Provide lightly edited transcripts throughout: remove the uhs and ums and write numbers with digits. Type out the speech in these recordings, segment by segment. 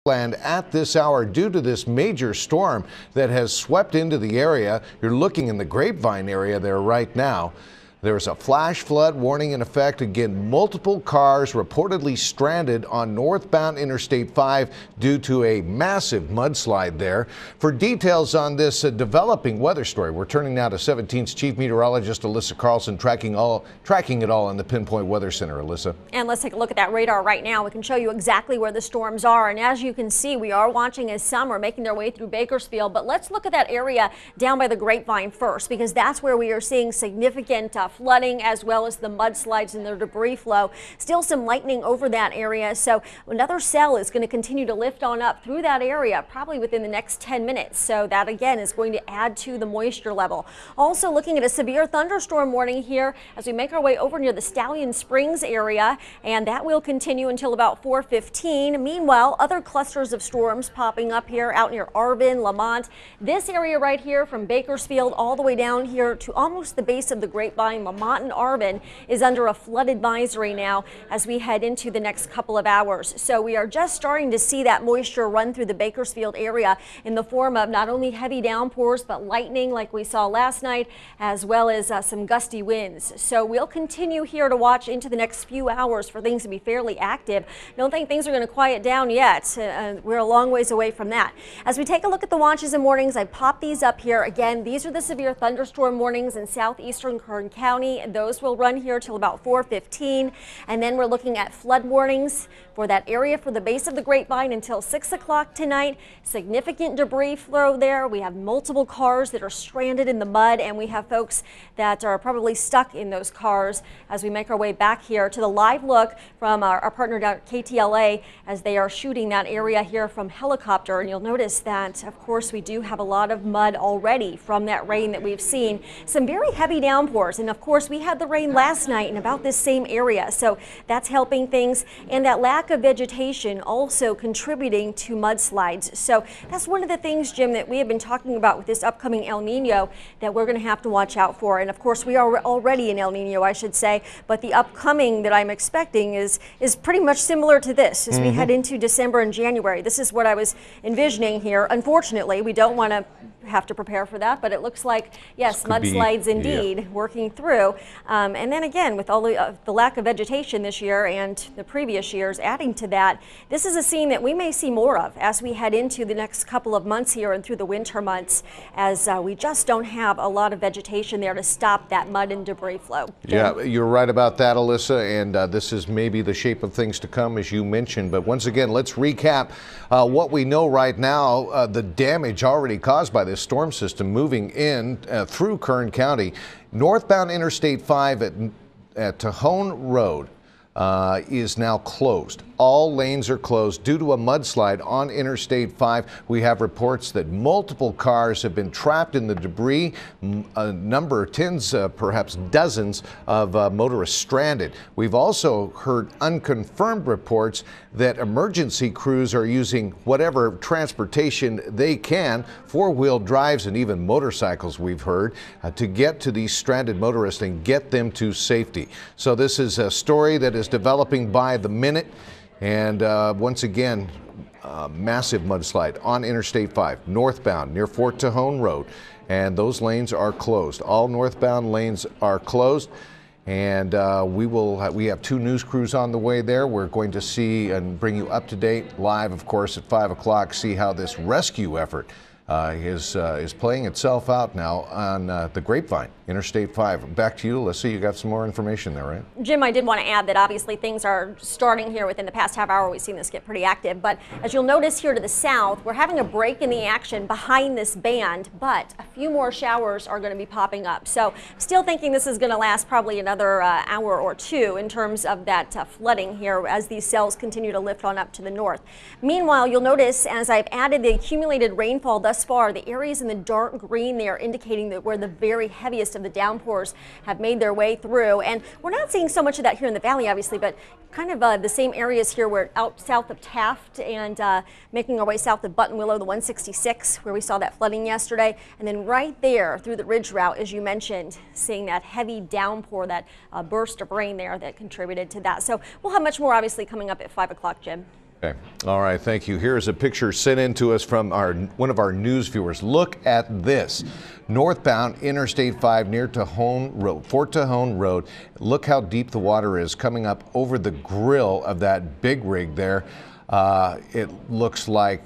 land at this hour due to this major storm that has swept into the area. You're looking in the Grapevine area there right now. There's a flash flood warning in effect. Again, multiple cars reportedly stranded on northbound Interstate 5 due to a massive mudslide there. For details on this developing weather story, we're turning now to 17's Chief Meteorologist Alissa Carlson, tracking it all in the Pinpoint Weather Center. Alyssa. And let's take a look at that radar right now. We can show you exactly where the storms are. And as you can see, we are watching as some are making their way through Bakersfield. But let's look at that area down by the Grapevine first, because that's where we are seeing significant flooding as well as the mudslides and the debris flow. Still some lightning over that area, so another cell is going to continue to lift on up through that area probably within the next 10 minutes. So that again is going to add to the moisture level. Also looking at a severe thunderstorm warning here as we make our way over near the Stallion Springs area, and that will continue until about 4:15. Meanwhile, other clusters of storms popping up here out near Arbin, Lamont. This area right here from Bakersfield all the way down here to almost the base of the Grapevine, Lamont and Arbin is under a flood advisory now as we head into the next couple of hours. So we are just starting to see that moisture run through the Bakersfield area in the form of not only heavy downpours but lightning like we saw last night, as well as some gusty winds. So we'll continue here to watch into the next few hours for things to be fairly active. Don't think things are going to quiet down yet. We're a long ways away from that. As we take a look at the watches and warnings, I popped these up here. Again, these are the severe thunderstorm warnings in southeastern Kern County. Those will run here till about 4:15, and then we're looking at flood warnings for that area for the base of the Grapevine until 6 o'clock tonight. Significant debris flow there. We have multiple cars that are stranded in the mud, and we have folks that are probably stuck in those cars as we make our way back here to the live look from our partner down at KTLA as they are shooting that area here from helicopter. And you'll notice that, of course, we do have a lot of mud already from that rain that we've seen. Some very heavy downpours, and of course we had the rain last night in about this same area, so that's helping things, and that lack of vegetation also contributing to mudslides. So that's one of the things, Jim, that we have been talking about with this upcoming El Nino that we're going to have to watch out for. And of course we are already in El Nino, I should say, but the upcoming that I'm expecting is pretty much similar to this as we head into December and January. This is what I was envisioning here. Unfortunately, we don't want to have to prepare for that, but it looks like, yes, mudslides indeed working through. And then again, with all the lack of vegetation this year and the previous years adding to that, this is a scene that we may see more of as we head into the next couple of months here and through the winter months, as we just don't have a lot of vegetation there to stop that mud and debris flow. Yeah, you're right about that, Alyssa, and this is maybe the shape of things to come, as you mentioned. But once again, let's recap what we know right now, the damage already caused by this storm system moving in through Kern County. Northbound Interstate 5 at Tahone Road is now closed. All lanes are closed due to a mudslide on Interstate 5. We have reports that multiple cars have been trapped in the debris. A number, tens, perhaps dozens of motorists stranded. We've also heard unconfirmed reports that emergency crews are using whatever transportation they can, four-wheel drives and even motorcycles, we've heard, to get to these stranded motorists and get them to safety. So this is a story that is developing by the minute. And once again, massive mudslide on Interstate 5, northbound near Fort Tahone Road. And those lanes are closed. All northbound lanes are closed. And we have two news crews on the way there. We're going to see and bring you up to date live, of course, at 5 o'clock, see how this rescue effort is playing itself out now on the Grapevine, Interstate 5. Back to you, Alyssa. You got some more information there, right? Jim, I did want to add that obviously things are starting here within the past half hour. We've seen this get pretty active, but as you'll notice here to the south, we're having a break in the action behind this band, but a few more showers are going to be popping up. So still thinking this is going to last probably another hour or two in terms of that flooding here as these cells continue to lift on up to the north. Meanwhile, you'll notice as I've added the accumulated rainfall thus far, the areas in the dark green there indicating that where the very heaviest of the downpours have made their way through. And we're not seeing so much of that here in the valley, obviously, but kind of the same areas here. We're out south of Taft and making our way south of Buttonwillow, the 166, where we saw that flooding yesterday. And then right there through the ridge route, as you mentioned, seeing that heavy downpour, that burst of rain there that contributed to that. So we'll have much more obviously coming up at 5 o'clock, Jim. Okay. All right. Thank you. Here's a picture sent in to us from one of our news viewers. Look at this. Northbound Interstate 5 near Tejon Road, Fort Tejon Road. Look how deep the water is coming up over the grill of that big rig there. It looks like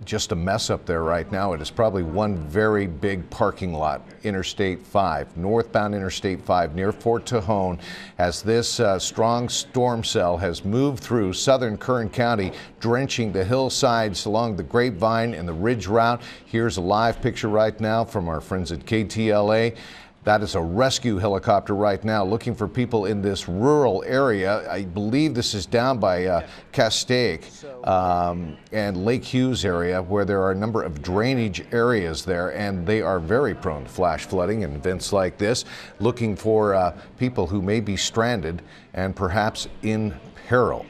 just a mess up there right now. It is probably one very big parking lot. Interstate 5, northbound Interstate 5 near Fort Tejon, as this strong storm cell has moved through southern Kern County, drenching the hillsides along the Grapevine and the Ridge Route. Here's a live picture right now from our friends at KTLA. That is a rescue helicopter right now looking for people in this rural area. I believe this is down by Castaic and Lake Hughes area, where there are a number of drainage areas there, and they are very prone to flash flooding and events like this, looking for people who may be stranded and perhaps in peril.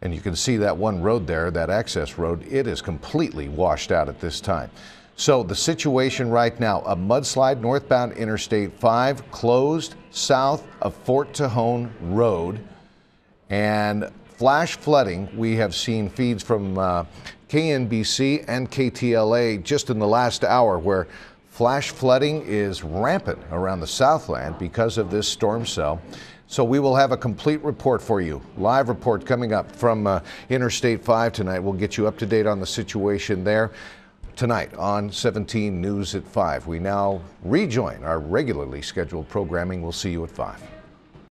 And you can see that one road there, that access road, it is completely washed out at this time. So the situation right now, a mudslide northbound Interstate 5 closed south of Fort Tejon Road, and flash flooding. We have seen feeds from KNBC and KTLA just in the last hour where flash flooding is rampant around the Southland because of this storm cell. So we will have a complete report for you. Live report coming up from Interstate 5 tonight. We'll get you up to date on the situation there. Tonight on 17 News at 5. We now rejoin our regularly scheduled programming. We'll see you at 5.